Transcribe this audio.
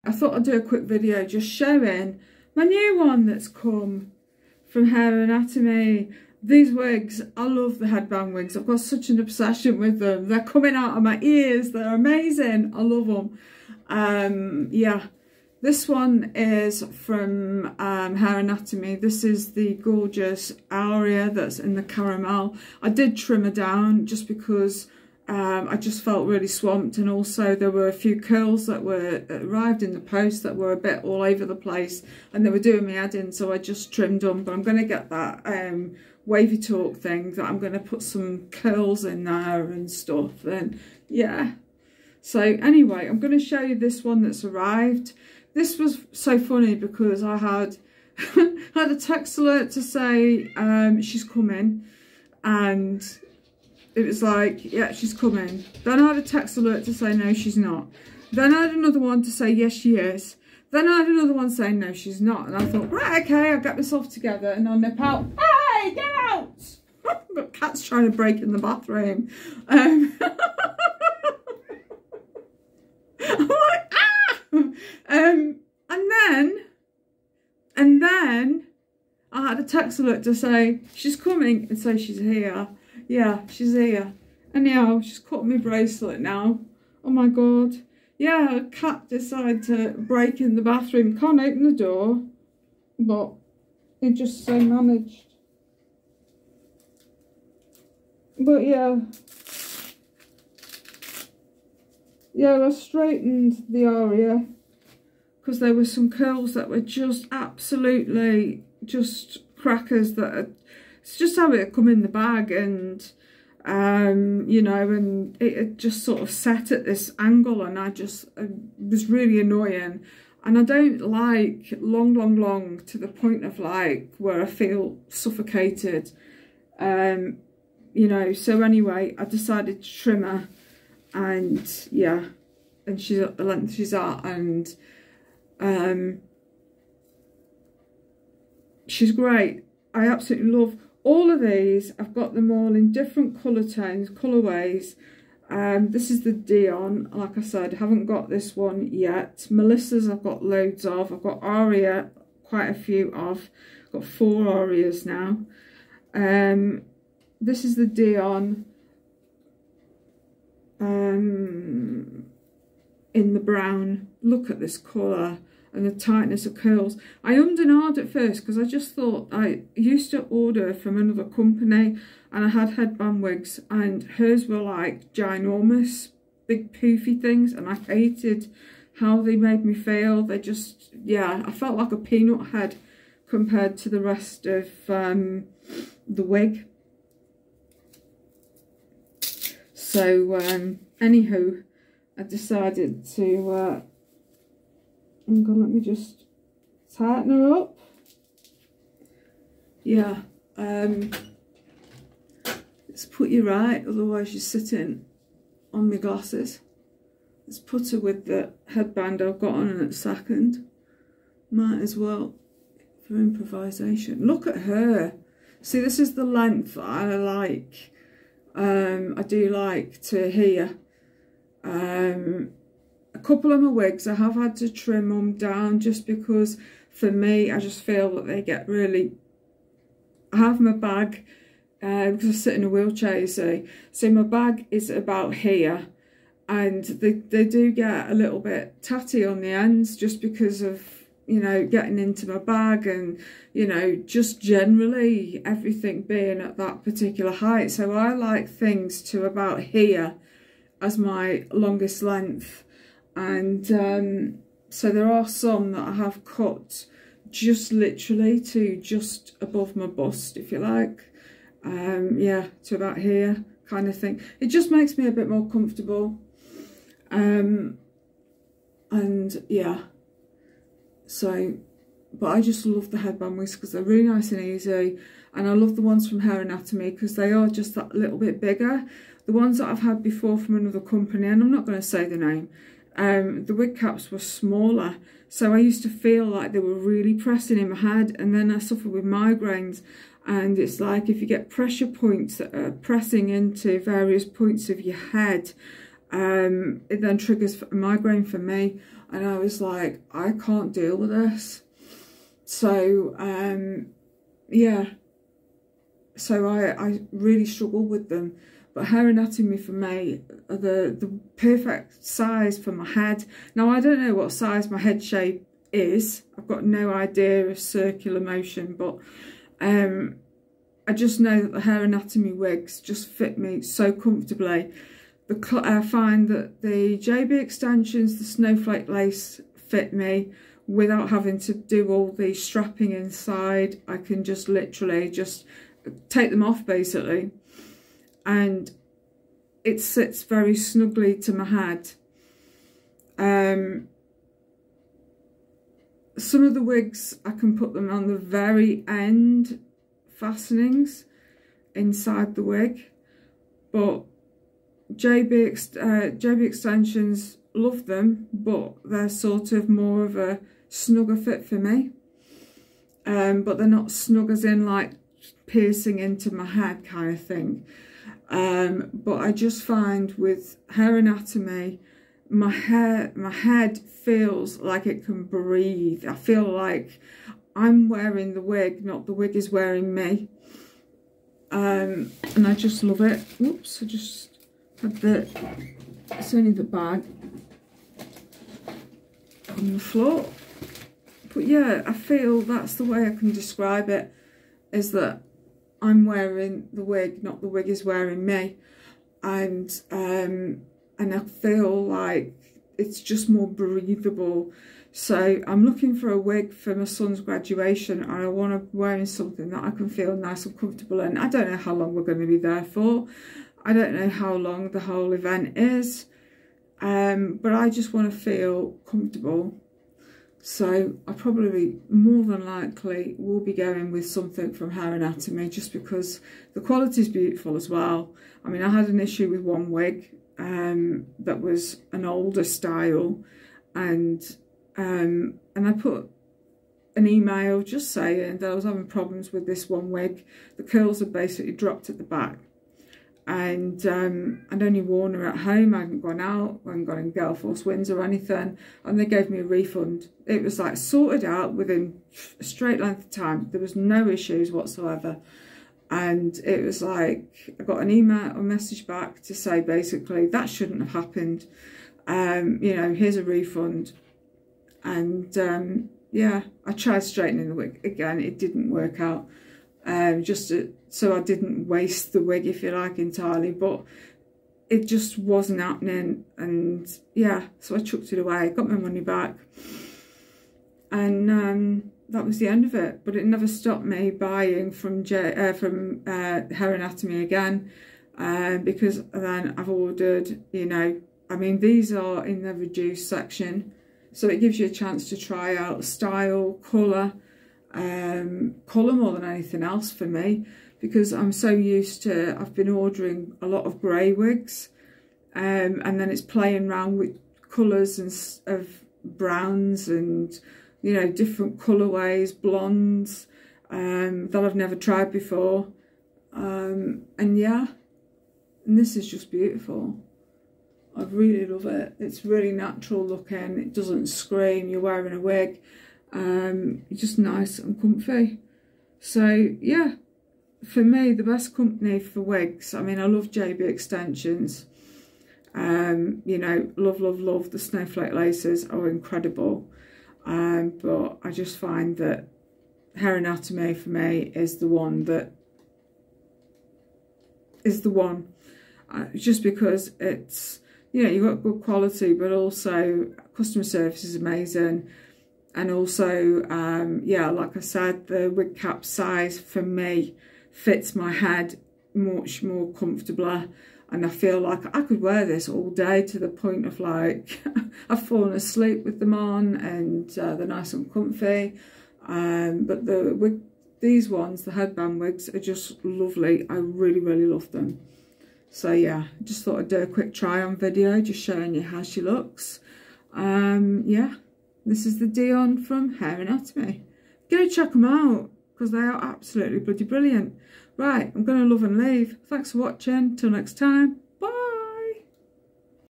I thought I'd do a quick video just showing my new one that's come from Hair Anatomy. These wigs, I love the headband wigs. I've got such an obsession with them. They're coming out of my ears. They're amazing. I love them. Yeah, this one is from Hair Anatomy. This is the gorgeous Aria that's in the caramel. I did trim her down just because I just felt really swamped, and also there were a few curls that arrived in the post that were a bit all over the place and they were doing me head in, so I just trimmed them. But I'm going to get that wavy talk thing that I'm going to put some curls in there and stuff, and yeah. So anyway, I'm going to show you this one that's arrived. This was so funny because I had had a text alert to say she's coming, and it was like, yeah, she's coming. Then I had a text alert to say, no, she's not. Then I had another one to say, yes, she is. Then I had another one saying, no, she's not. And I thought, right, okay, I'll get myself together and I'll nip out. Hey, get out! I've got cats trying to break in the bathroom. I'm like, ah! And then I had a text alert to say, she's coming, and say she's here. Yeah, she's here. Anyhow, she's cut my bracelet now. Oh my god. Yeah, a cat decided to break in the bathroom. Can't open the door, but it just so managed. But yeah. Yeah, I straightened the Aria because there were some curls that were just absolutely just crackers that it's just how it come in the bag, and you know, and it just sort of set at this angle, and I was really annoying. And I don't like long to the point of like where I feel suffocated, you know. So anyway, I decided to trim her, and yeah, and she's at the length she's at, and she's great. I absolutely love all of these. I've got them all in different colour tones, colourways. This is the Dionne. Like I said, I haven't got this one yet. Melissa's I've got loads of. I've got Aria, quite a few of. I've got 4 Arias now. This is the Dionne in the brown. Look at this colour and the tightness of curls. I ummed and ahed at first because I just thought, I used to order from another company and I had headband wigs, and hers were like ginormous, big poofy things, and I hated how they made me feel. They just, yeah, I felt like a peanut head compared to the rest of the wig. So anywho, I decided to hang on, let me just tighten her up. Yeah, let's put you right, otherwise you're sitting on my glasses. Let's put her with the headband I've got on in a second. Might as well for improvisation. Look at her. See, this is the length that I like. I do like to hear. A couple of my wigs I have had to trim them down just because for me I just feel that they get really, I have my bag because I sit in a wheelchair, you see, so my bag is about here, and they do get a little bit tatty on the ends just because of, you know, getting into my bag, and you know, just generally everything being at that particular height. So I like things to about here as my longest length. And so there are some that I have cut just literally to just above my bust, if you like. Yeah, to about here kind of thing. It just makes me a bit more comfortable. And yeah, so, but I just love the headband wigs because they're really nice and easy. And I love the ones from Hair Anatomy because they are just that little bit bigger. The ones that I've had before from another company, and I'm not going to say the name, the wig caps were smaller, so I used to feel like they were really pressing in my head, and then I suffer with migraines, and it's like if you get pressure points that are pressing into various points of your head, it then triggers a migraine for me. and I was like, I can't deal with this. So yeah, so I really struggle with them. But Hair Anatomy for me are the perfect size for my head. Now, I don't know what size my head shape is. I've got no idea of circular motion, but I just know that the Hair Anatomy wigs just fit me so comfortably. I find that the JB extensions, the snowflake lace, fit me without having to do all the strapping inside. I can just literally just take them off basically, and it sits very snugly to my head. Some of the wigs, I can put them on the very end fastenings inside the wig, but JB extensions, love them, but they're sort of more of a snugger fit for me. But they're not snug as in like piercing into my head kind of thing. But I just find with Hair Anatomy, my head feels like it can breathe. I feel like I'm wearing the wig, not the wig is wearing me. And I just love it. Whoops, I just had it's only the bag on the floor. But yeah, I feel that's the way I can describe it, is that I'm wearing the wig, not the wig is wearing me. And I feel like it's just more breathable. So I'm looking for a wig for my son's graduation, and I want to be wearing something that I can feel nice and comfortable in. I don't know how long we're going to be there for. I don't know how long the whole event is. But I just want to feel comfortable. So I probably, more than likely, will be going with something from Hair Anatomy, just because the quality is beautiful as well. I mean, I had an issue with one wig that was an older style, and I put an email just saying that I was having problems with this one wig. The curls had basically dropped at the back, and I'd only worn her at home. I hadn't gone out, I hadn't gone in Gale Force Winds or anything, and they gave me a refund. It was like sorted out within a straight length of time. There was no issues whatsoever. And it was like, I got an email or message back to say basically that shouldn't have happened. You know, here's a refund. And yeah, I tried straightening the wig again. It didn't work out. So I didn't waste the wig, if you like, entirely. But it just wasn't happening. And yeah, so I chucked it away, got my money back. And that was the end of it. But it never stopped me buying from Hair Anatomy again, because then I've ordered, you know, I mean, these are in the reduced section, so it gives you a chance to try out style, colour more than anything else for me, because I'm so used to, I've been ordering a lot of grey wigs, and then it's playing around with colours and of browns and, you know, different colourways, blondes, that I've never tried before. And yeah, and this is just beautiful. I really love it. It's really natural looking. It doesn't scream. You're wearing a wig. It's just nice and comfy. So yeah, for me, the best company for wigs. I mean, I love JB extensions. You know, love the snowflake laces are incredible. But I just find that Hair Anatomy for me is the one that is the one. Just because it's, you know, you've got good quality, but also customer service is amazing. And also, yeah, like I said, the wig cap size for me fits my head much more comfortably. And I feel like I could wear this all day, to the point of like, I've fallen asleep with them on, and they're nice and comfy. But the wig, these ones, the headband wigs, are just lovely. I really, really love them. So yeah, just thought I'd do a quick try on video, just showing you how she looks. Yeah, this is the Dionne from Hair Anatomy. Go check them out, because they are absolutely bloody brilliant. Right, I'm going to love and leave. Thanks for watching. Till next time.